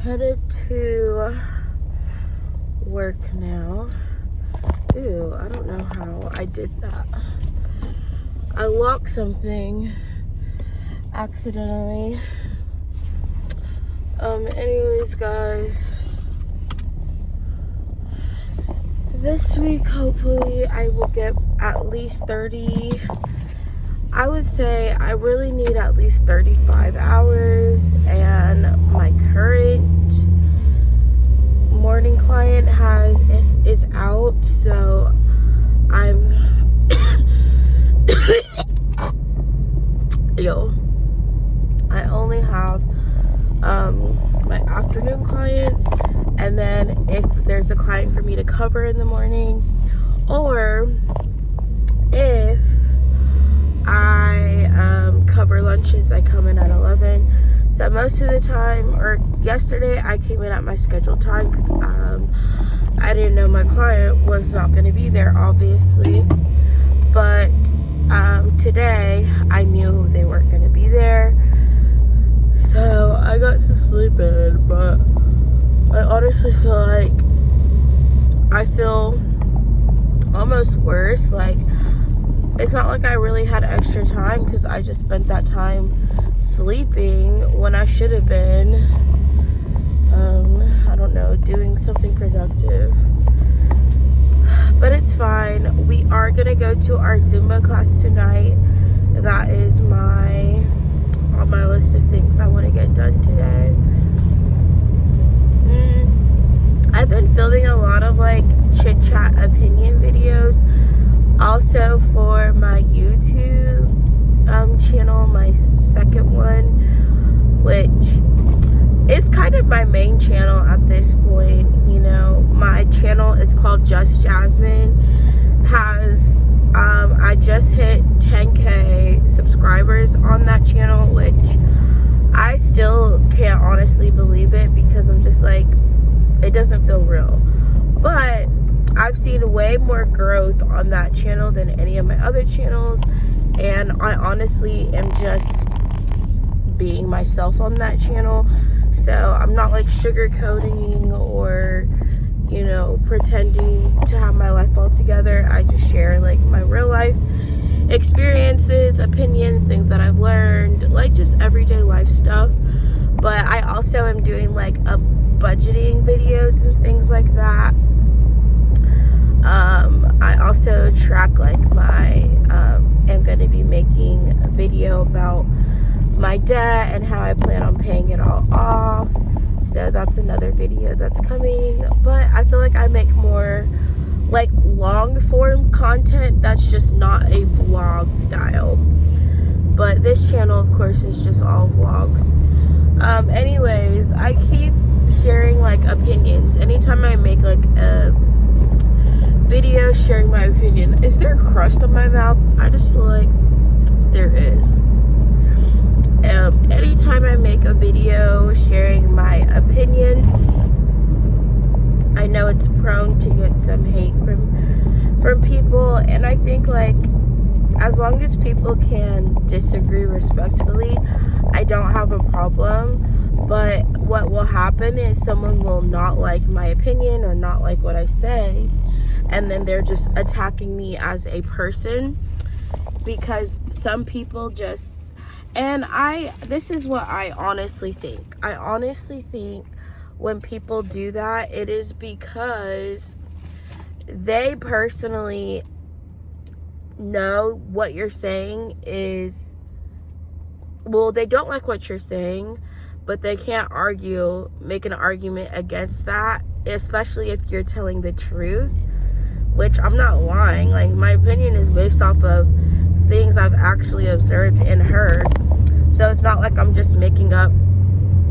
Headed to work now. Ew, I don't know how I did that. I locked something accidentally. Anyways, guys, this week hopefully I will get at least 30. I would say I really need at least 35 hours, and my current morning client is out, so I'm I only have my afternoon client, and then if there's a client for me to cover in the morning, or if I cover lunches, I come in at 11. So most of the time, or yesterday, I came in at my scheduled time because I didn't know my client was not going to be there, obviously. But today, I knew they weren't going to be there. So I got to sleep in, but I honestly feel like I feel almost worse. Like, it's not like I really had extra time because I just spent that time sleeping when I should have been, I don't know, doing something productive. But it's fine. We are going to go to our Zumba class tonight. That is on my list of things I want to get done today. I've been filming a lot of like chit chat opinion videos. Also for my YouTube channel, my second one, which is kind of my main channel at this point. You know, my channel is called Just Jasmine. I just hit 10K subscribers on that channel, which I still can't honestly believe it because I'm just like, it doesn't feel real. But I've seen way more growth on that channel than any of my other channels, and I honestly am just being myself on that channel. So I'm not like sugarcoating or, you know, pretending to have my life all together. I just share like my real life experiences, opinions, things that I've learned, like just everyday life stuff. But I also am doing like budgeting videos and things like that. I also track like am going to be making a video about my debt and how I plan on paying it all off. So that's another video that's coming. But I feel like I make more like long form content that's just not a vlog style. But this channel, of course, is just all vlogs. Anyways, I keep sharing like opinions. Anytime I make like a video sharing my opinion. Is there a crust on my mouth? I just feel like there is. Anytime I make a video sharing my opinion, I know it's prone to get some hate from people, and I think like as long as people can disagree respectfully, I don't have a problem. But what will happen is someone will not like my opinion or not like what I say, and then they're just attacking me as a person, because some people just, and this is what I honestly think. I honestly think when people do that, it is because they personally know what you're saying is, well, they don't like what you're saying, but they can't make an argument against that, especially if you're telling the truth, which I'm not lying. Like, my opinion is based off of things I've actually observed and heard. So it's not like I'm just making up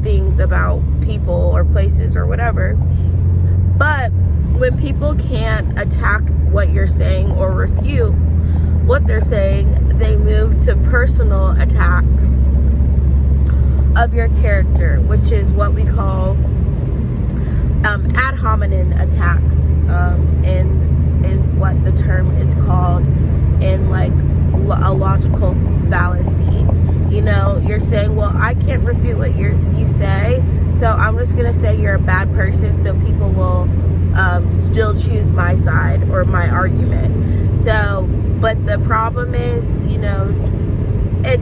things about people or places or whatever. But when people can't attack what you're saying or refute what they're saying, they move to personal attacks of your character, which is what we call ad hominem attacks, and is what the term is called in like a logical fallacy. You know, you're saying, well, I can't refute what you say, so I'm just gonna say you're a bad person, so people will still choose my side or my argument. So, but the problem is, you know, it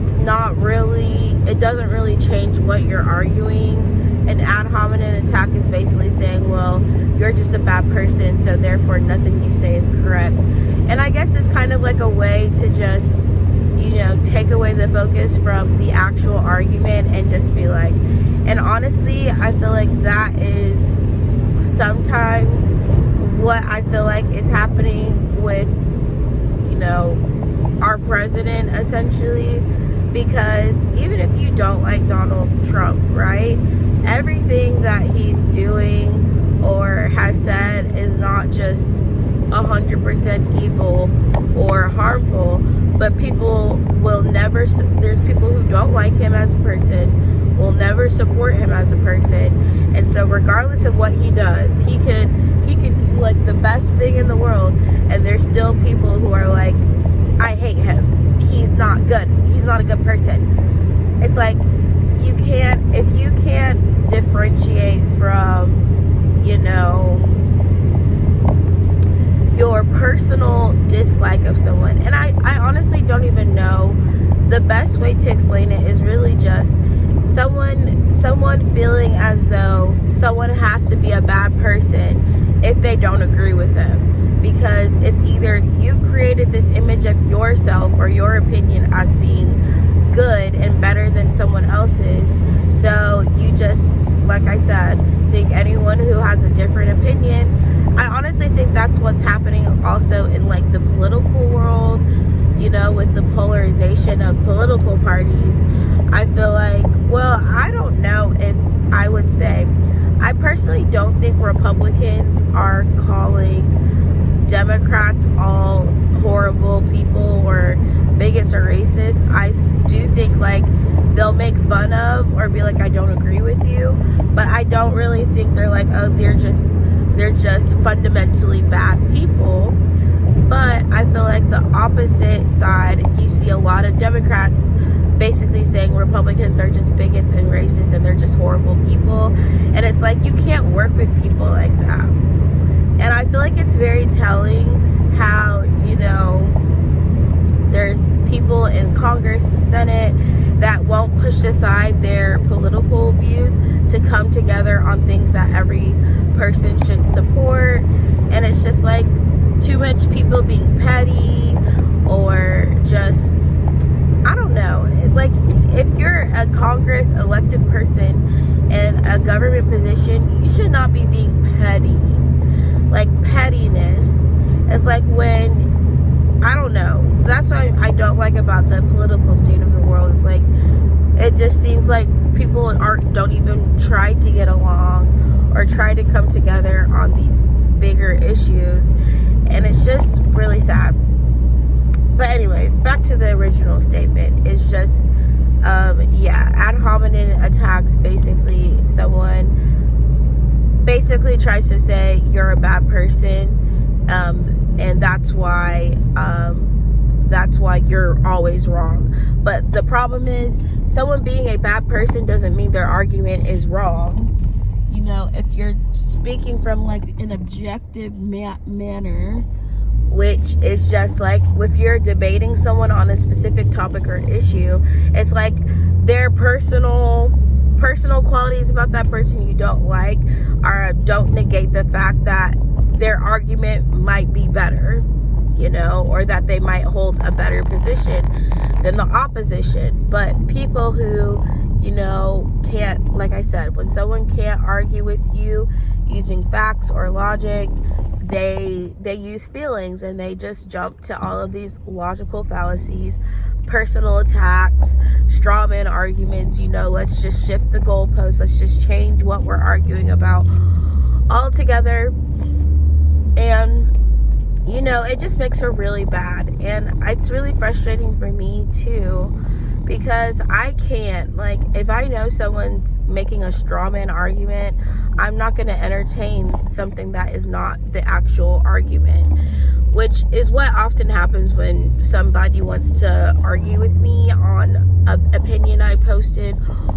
doesn't really change what you're arguing. An ad hominem attack is basically saying, well, you're just a bad person, so therefore nothing you say is correct. And I guess it's kind of like a way to just, you know, take away the focus from the actual argument and just be like, and honestly, I feel like that is sometimes what I feel like is happening with, you know, our president, essentially. Because even if you don't like Donald Trump, right, everything that he's doing or has said is not just 100% evil or harmful, but people will never, there's people who don't like him as a person, will never support him as a person. And so regardless of what he does, he could do like the best thing in the world, and there's still people who are like, I hate him, he's not good, he's not a good person. It's like, if you can't differentiate from, you know, your personal dislike of someone, and I honestly don't even know, the best way to explain it is really just someone feeling as though someone has to be a bad person if they don't agree with them, because it's either you've created this image of yourself or your opinion as being good and better than someone else's, so you just, like I said, think anyone who has a different opinion. I honestly think that's what's happening also in like the political world, you know, with the polarization of political parties. I feel like, well, I don't know if I would say, I personally don't think Republicans are calling Democrats all horrible people or bigots or racists. I do think like they'll make fun of or be like, I don't agree with you, but I don't really think they're like, oh, they're just fundamentally bad people. But I feel like the opposite side, you see a lot of Democrats basically saying Republicans are just bigots and racist and they're just horrible people. And it's like, you can't work with people like that. And I feel like it's very telling how, you know, there's people in Congress and Senate that won't push aside their political views to come together on things that every person should support. And it's just like too much people being petty or just, I don't know, like if you're a Congress elected person in a government position, you should not be being petty. Like pettiness, it's like when, I don't know, that's what I don't like about the political state of the world. It's like, it just seems like people don't even try to get along or try to come together on these bigger issues, and it's just really sad. But anyways, back to the original statement. It's just yeah, ad hominem attacks, basically someone basically tries to say you're a bad person, and that's why you're always wrong. But the problem is, someone being a bad person doesn't mean their argument is wrong. You know, if you're speaking from like an objective manner, which is just like if you're debating someone on a specific topic or issue, it's like their personal qualities about that person you don't like don't negate the fact that their argument might be better, you know, or that they might hold a better position than the opposition. But people who, you know, can't, like I said, when someone can't argue with you using facts or logic, they use feelings, and they just jump to all of these logical fallacies, personal attacks, straw man arguments. You know, let's just shift the goalposts, let's just change what we're arguing about altogether. And you know, it just makes her really bad, and it's really frustrating for me too, because I can't, like, if I know someone's making a straw man argument, I'm not going to entertain something that is not the actual argument, which is what often happens when somebody wants to argue with me on an opinion I posted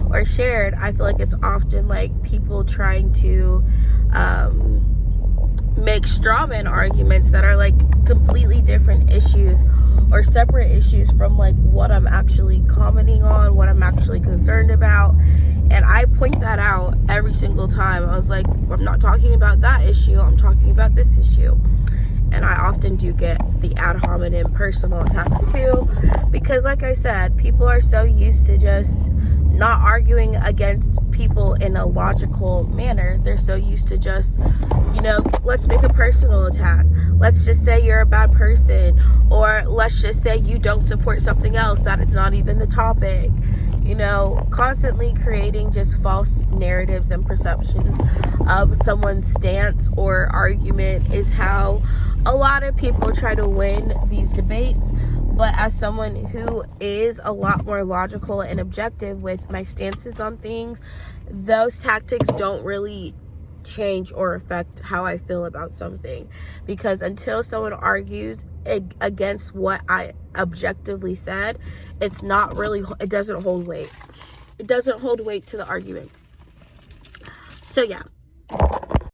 or shared, I feel like it's often like people trying to make straw man arguments that are like completely different issues or separate issues from like what I'm actually commenting on, what I'm actually concerned about. And I point that out every single time. I was like, I'm not talking about that issue, I'm talking about this issue. And I often do get the ad hominem personal attacks too, because like I said, people are so used to just not arguing against people in a logical manner. They're so used to just, you know, let's make a personal attack. Let's just say you're a bad person, or let's just say you don't support something else that is not even the topic. You know, constantly creating just false narratives and perceptions of someone's stance or argument is how a lot of people try to win these debates. But as someone who is a lot more logical and objective with my stances on things, those tactics don't really change or affect how I feel about something, because until someone argues against what I objectively said, it doesn't hold weight. It doesn't hold weight to the argument. So yeah,